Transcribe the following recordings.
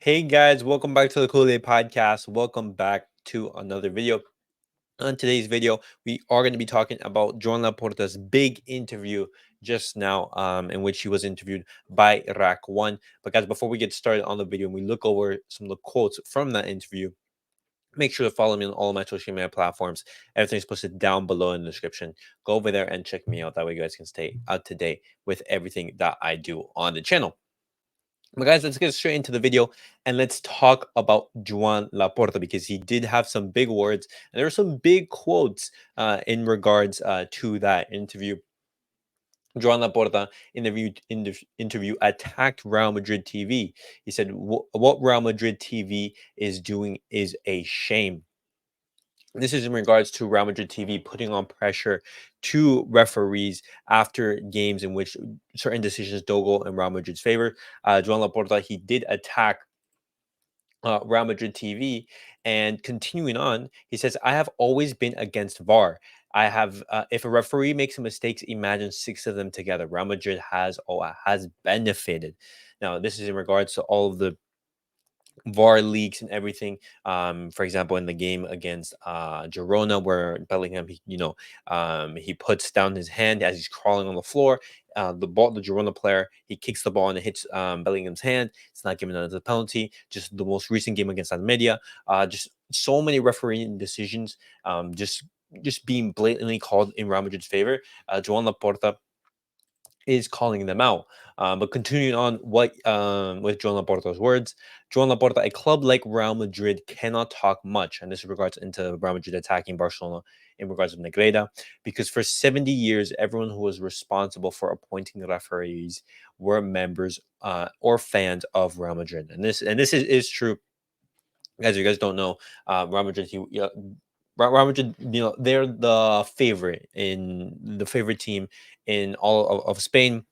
Hey guys, welcome back to the CulePodcast. Welcome back to another video. On today's video, we are going to be talking about Joan Laporta's big interview just now, in which he was interviewed by Rack One. But guys, before we get started on the video and we look over some of the quotes from that interview, make sure to follow me on all of my social media platforms. Everything's posted down below in the description. Go over there and check me out. That way you guys can stay up to date with everything that I do on the channel. But guys, let's get straight into the video and let's talk about Joan Laporta because he did have some big words and there were some big quotes in regards to that interview. Joan Laporta in the interview attacked Real Madrid TV. He said, "What Real Madrid TV is doing is a shame." This is in regards to Real Madrid TV putting on pressure to referees after games in which certain decisions don't go in Real Madrid's favor. Joan Laporta, he did attack Real Madrid TV, and continuing on, he says, "I have always been against VAR. I have, if a referee makes a mistakes, imagine six of them together. Real Madrid has benefited." Now, this is in regards to all of the VAR leaks and everything. For example, in the game against Girona, where Bellingham, he puts down his hand as he's crawling on the floor. The Girona player, he kicks the ball and it hits Bellingham's hand. It's not given as a penalty. Just the most recent game against Almeria. Just so many refereeing decisions. Just being blatantly called in Real Madrid's favor. Joan Laporta is calling them out. But continuing on what with Joan Laporta's words, Joan Laporta, a club like Real Madrid cannot talk much, and this regards into Real Madrid attacking Barcelona in regards of Negreira, because for 70 years, everyone who was responsible for appointing referees were members or fans of Real Madrid, and this is true. As you guys don't know, Real Madrid, Real Madrid, they're the favorite team in all of Spain.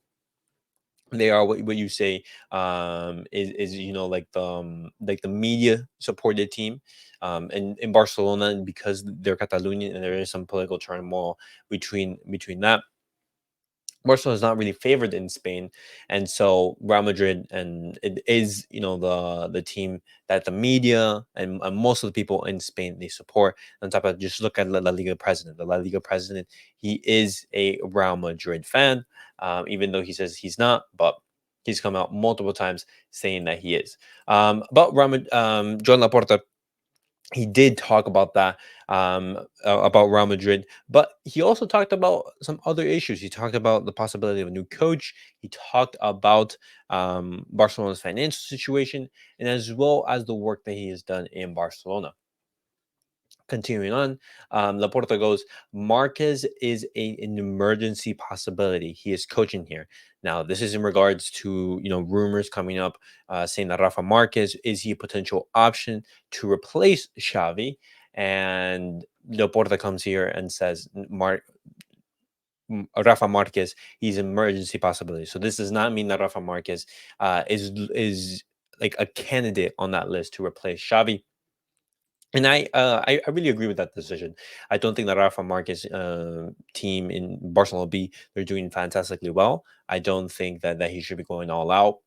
They are what you say is like the media supported team, in Barcelona, and because they're Catalonian and there is some political turmoil between that. Barcelona is not really favored in Spain, and so Real Madrid, and it is the team that the media and most of the people in Spain they support. On top of, just look at La Liga president. The La Liga president, he is a Real Madrid fan, even though he says he's not, but he's come out multiple times saying that he is. But Joan Laporta, he did talk about that, about Real Madrid, but he also talked about some other issues. He talked about the possibility of a new coach. He talked about Barcelona's financial situation, and as well as the work that he has done in Barcelona. Continuing on, Laporta goes, Marquez is an emergency possibility. He is coaching here. Now, this is in regards to, rumors coming up saying that Rafa Marquez is he a potential option to replace Xavi. And Laporta comes here and says, Rafa Marquez, he's an emergency possibility. So this does not mean that Rafa Marquez is like a candidate on that list to replace Xavi. And I really agree with that decision. I don't think that Rafa Marquez team in Barcelona B, they're doing fantastically well. I don't think that he should be going all out.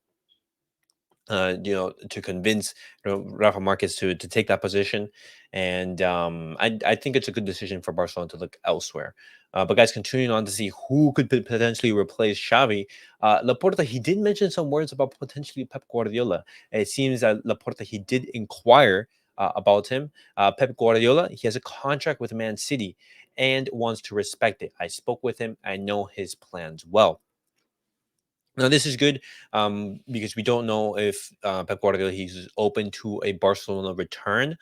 To convince Rafa Marquez to take that position, and I think it's a good decision for Barcelona to look elsewhere. But guys, continuing on to see who could potentially replace Xavi, Laporta, he did mention some words about potentially Pep Guardiola. It seems that Laporta, he did inquire about him. Pep Guardiola, he has a contract with Man City and wants to respect it. I spoke with him. I know his plans well. Now, this is good because we don't know if Pep Guardiola he's open to a Barcelona return.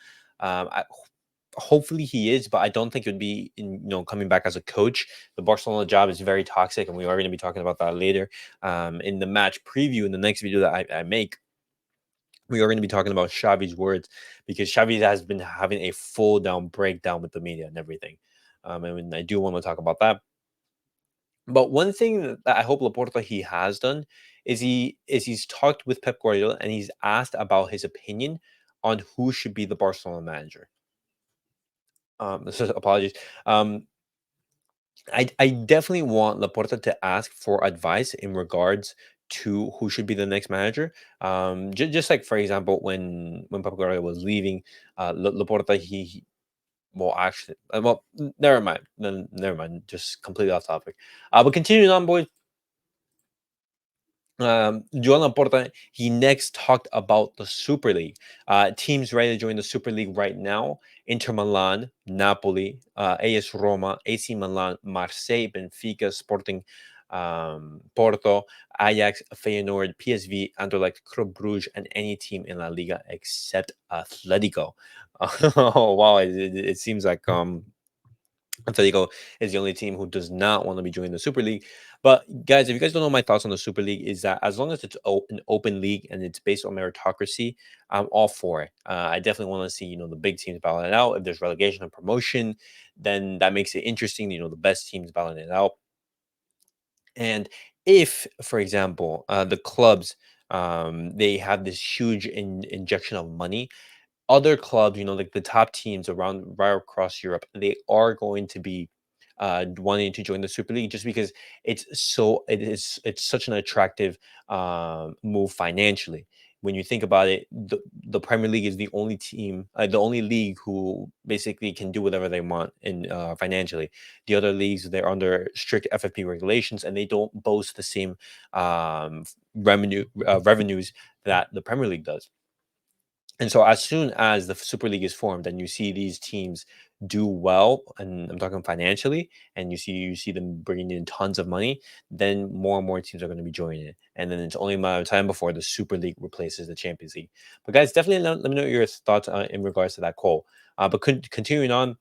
Hopefully he is, but I don't think it would be coming back as a coach. The Barcelona job is very toxic, and we are going to be talking about that later in the match preview in the next video that I make. We are going to be talking about Xavi's words because Xavi has been having a full down breakdown with the media and everything. And I do want to talk about that. But one thing that I hope Laporta he has done is he's talked with Pep Guardiola and he's asked about his opinion on who should be the Barcelona manager. So apologies. I definitely want Laporta to ask for advice in regards to who should be the next manager. Just like for example, when Pep Guardiola was leaving, Laporta, well, actually, never mind. Never mind. Just completely off topic. But continuing on, boys. Joan Laporta, he next talked about the Super League. Teams ready to join the Super League right now: Inter Milan, Napoli, AS Roma, AC Milan, Marseille, Benfica, Sporting, Porto, Ajax, Feyenoord, PSV, Anderlecht, Club Brugge, and any team in La Liga except Atletico. Oh wow! It seems like Atletico is the only team who does not want to be joining the Super League. But guys, if you guys don't know my thoughts on the Super League, is that as long as it's an open league and it's based on meritocracy, I'm all for it. I definitely want to see the big teams battling it out. If there's relegation and promotion, then that makes it interesting. The best teams battling it out. And if, for example, the clubs they have this huge injection of money, other clubs, like the top teams around right across Europe, they are going to be wanting to join the Super League just because it's such an attractive move financially. When you think about it, the Premier League is the only team, the only league who basically can do whatever they want in financially. The other leagues, they're under strict FFP regulations and they don't boast the same revenues that the Premier League does. And so as soon as the Super League is formed and you see these teams do well, and I'm talking financially, and you see them bringing in tons of money, then more and more teams are going to be joining it. And then it's only a matter of time before the Super League replaces the Champions League. But guys, definitely let me know your thoughts in regards to that call. But continuing on,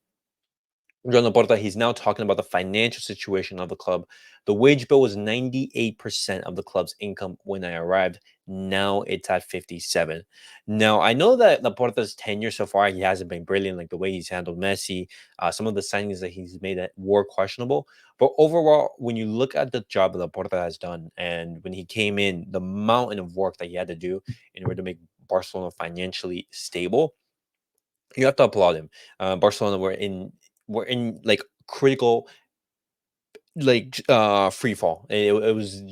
John Laporta, he's now talking about the financial situation of the club. The wage bill was 98% of the club's income when I arrived. Now it's at 57. Now, I know that Laporta's tenure so far, he hasn't been brilliant, like the way he's handled Messi. Some of the signings that he's made that were questionable. But overall, when you look at the job that Laporta has done, and when he came in, the mountain of work that he had to do in order to make Barcelona financially stable, you have to applaud him. Barcelona were in like critical free fall. It was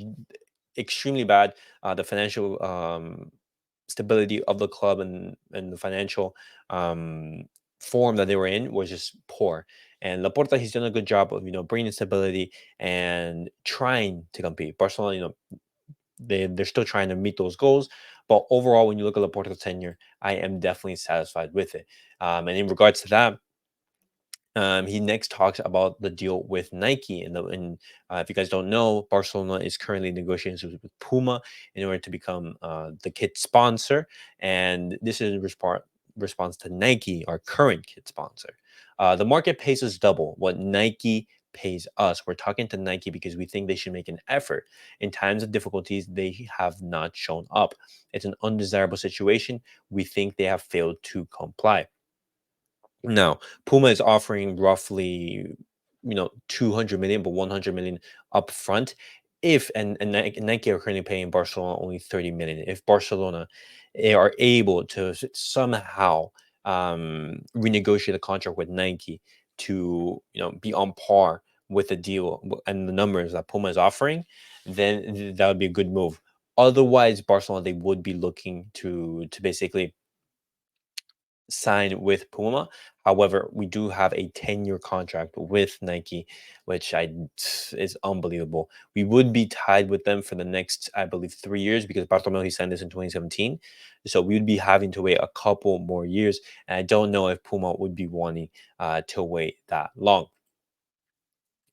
extremely bad. The financial stability of the club and the financial form that they were in was just poor. And Laporta, he's done a good job of bringing stability and trying to compete. Barcelona, they're still trying to meet those goals. But overall, when you look at Laporta's tenure, I am definitely satisfied with it. And in regards to that, he next talks about the deal with Nike, and if you guys don't know, Barcelona is currently in negotiations with Puma in order to become the kit sponsor, and this is in response to Nike, our current kit sponsor. The market pays us double what Nike pays us. We're talking to Nike because we think they should make an effort. In times of difficulties, they have not shown up. It's an undesirable situation. We think they have failed to comply. Now, Puma is offering roughly, 200 million, but 100 million upfront. If and Nike are currently paying Barcelona only 30 million. If Barcelona they are able to somehow renegotiate a contract with Nike to be on par with the deal and the numbers that Puma is offering, then that would be a good move. Otherwise, Barcelona, they would be looking to basically sign with Puma. However, we do have a 10-year contract with Nike, which is unbelievable. We would be tied with them for the next, I believe, 3 years because Bartomeu he signed this in 2017. So we would be having to wait a couple more years, and I don't know if Puma would be wanting to wait that long.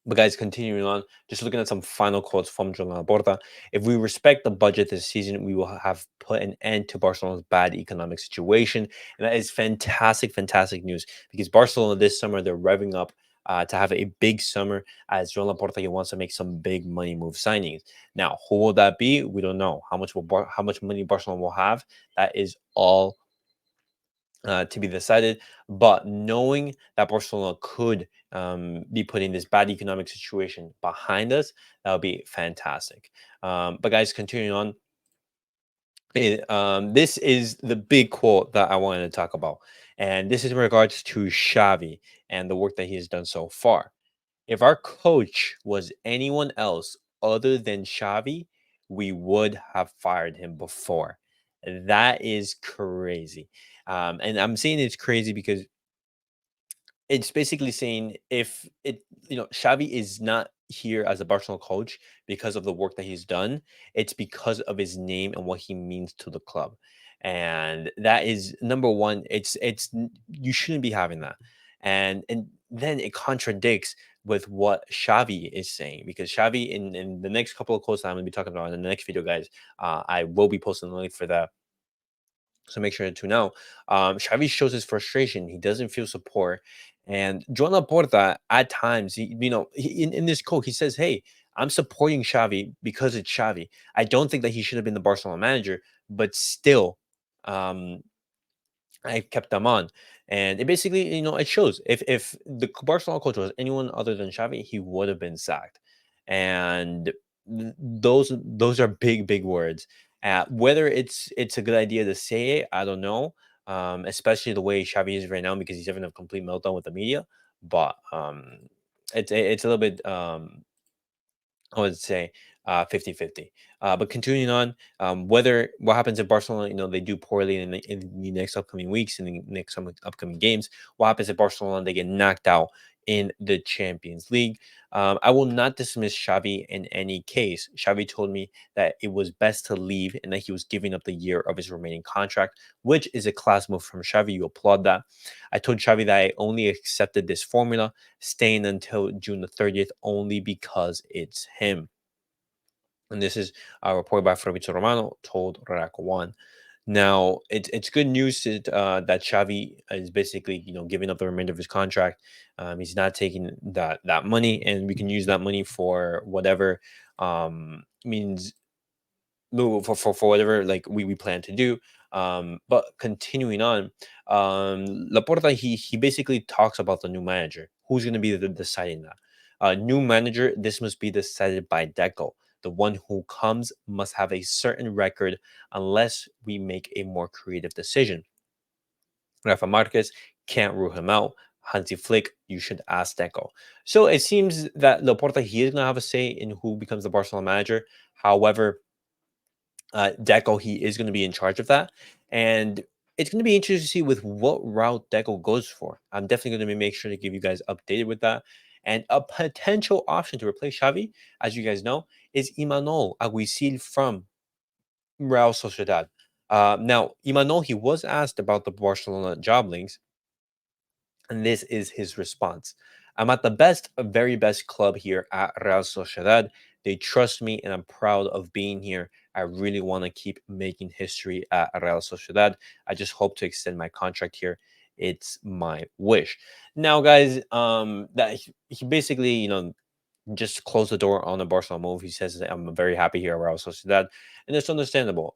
But guys, continuing on, just looking at some final quotes from Joan Laporta. If we respect the budget this season, we will have put an end to Barcelona's bad economic situation. And that is fantastic, fantastic news because Barcelona this summer, they're revving up to have a big summer as Joan Laporta wants to make some big money move signings. Now, who will that be? We don't know. How much money Barcelona will have? That is all to be decided. But knowing that Barcelona could be putting this bad economic situation behind us, that would be fantastic. But guys, continuing on, this is the big quote that I wanted to talk about, and this is in regards to Xavi and the work that he has done so far. If our coach was anyone else other than Xavi, we would have fired him before. That is crazy. And I'm saying it's crazy because it's basically saying if it, Xavi is not here as a Barcelona coach because of the work that he's done. It's because of his name and what he means to the club. And that is number one. You shouldn't be having that. And then it contradicts with what Xavi is saying, because Xavi in the next couple of quotes that I'm going to be talking about in the next video, guys, I will be posting the link for that, so make sure to tune out. Xavi shows his frustration. He doesn't feel support. And Joan Laporta, at times, in this quote, he says, "Hey, I'm supporting Xavi because it's Xavi. I don't think that he should have been the Barcelona manager, but still, um, I kept them on." And it basically, it shows if the Barcelona coach was anyone other than Xavi, he would have been sacked. And those are big, big words. Whether it's a good idea to say it, I don't know. Especially the way Xavi is right now, because he's having a complete meltdown with the media. But it's a little bit, I would say, 50-50. But continuing on, whether what happens if Barcelona, they do poorly in the next upcoming weeks, in the next upcoming games, what happens if Barcelona, they get knocked out in the Champions League? I will not dismiss Xavi in any case. Xavi told me that it was best to leave and that he was giving up the year of his remaining contract, which is a class move from Xavi. You applaud that. I told Xavi that I only accepted this formula, staying until June the 30th, only because it's him. And this is a report by Fabrizio Romano, told Rack One. Now, it's good news that Xavi is basically, giving up the remainder of his contract. He's not taking that money, and we can use that money for whatever means, for whatever, like, we plan to do. But continuing on, Laporta, he basically talks about the new manager. Who's going to be deciding that? New manager, this must be decided by Deco. The one who comes must have a certain record, unless we make a more creative decision. Rafa Marquez, can't rule him out. Hansi Flick, you should ask Deco. So it seems that Laporta, he is going to have a say in who becomes the Barcelona manager. However, Deco, he is going to be in charge of that. And it's going to be interesting to see with what route Deco goes for. I'm definitely going to make sure to give you guys updated with that. And a potential option to replace Xavi, as you guys know, is Imanol Aguisil from Real Sociedad. Now, Imanol, he was asked about the Barcelona job links, and this is his response. I'm at the very best club here at Real Sociedad. They trust me, and I'm proud of being here. I really want to keep making history at Real Sociedad. I just hope to extend my contract here. It's my wish. Now, guys, that he basically, just closed the door on the Barcelona move. He says, I'm very happy here at Real Sociedad, and it's understandable.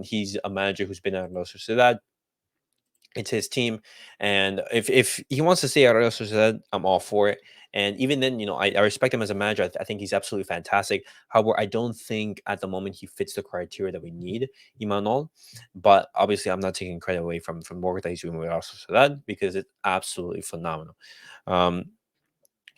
He's a manager who's been at Real Sociedad. It's his team, and if he wants to stay at Real Sociedad, I'm all for it. And even then, I respect him as a manager. I think he's absolutely fantastic. However, I don't think at the moment he fits the criteria that we need, Imanol. But obviously, I'm not taking credit away from work that he's doing with Real Sociedad, because it's absolutely phenomenal. Um,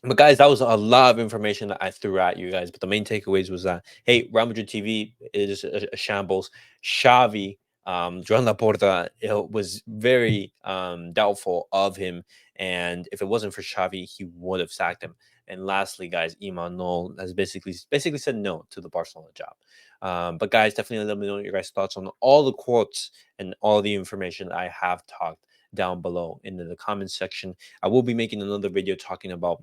but guys, that was a lot of information that I threw at you guys. But the main takeaways was that, hey, Real Madrid TV is a shambles. Xavi, Joan Laporta, it was very doubtful of him, and if it wasn't for Xavi, he would have sacked him. And lastly, guys, Imanol has basically said no to the Barcelona job. But guys, definitely let me know your guys' thoughts on all the quotes and all the information that I have talked down below in the comments section. I will be making another video talking about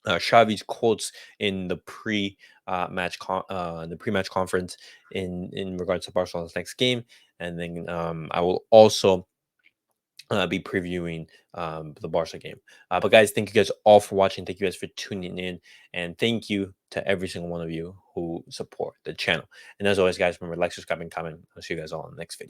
Xavi's quotes in the pre-match conference in regards to Barcelona's next game, and then I will also be previewing the Barca game. But guys, thank you guys all for watching. Thank you guys for tuning in, and thank you to every single one of you who support the channel. And as always, guys, remember, like, subscribe, and comment. I'll see you guys all in the next video.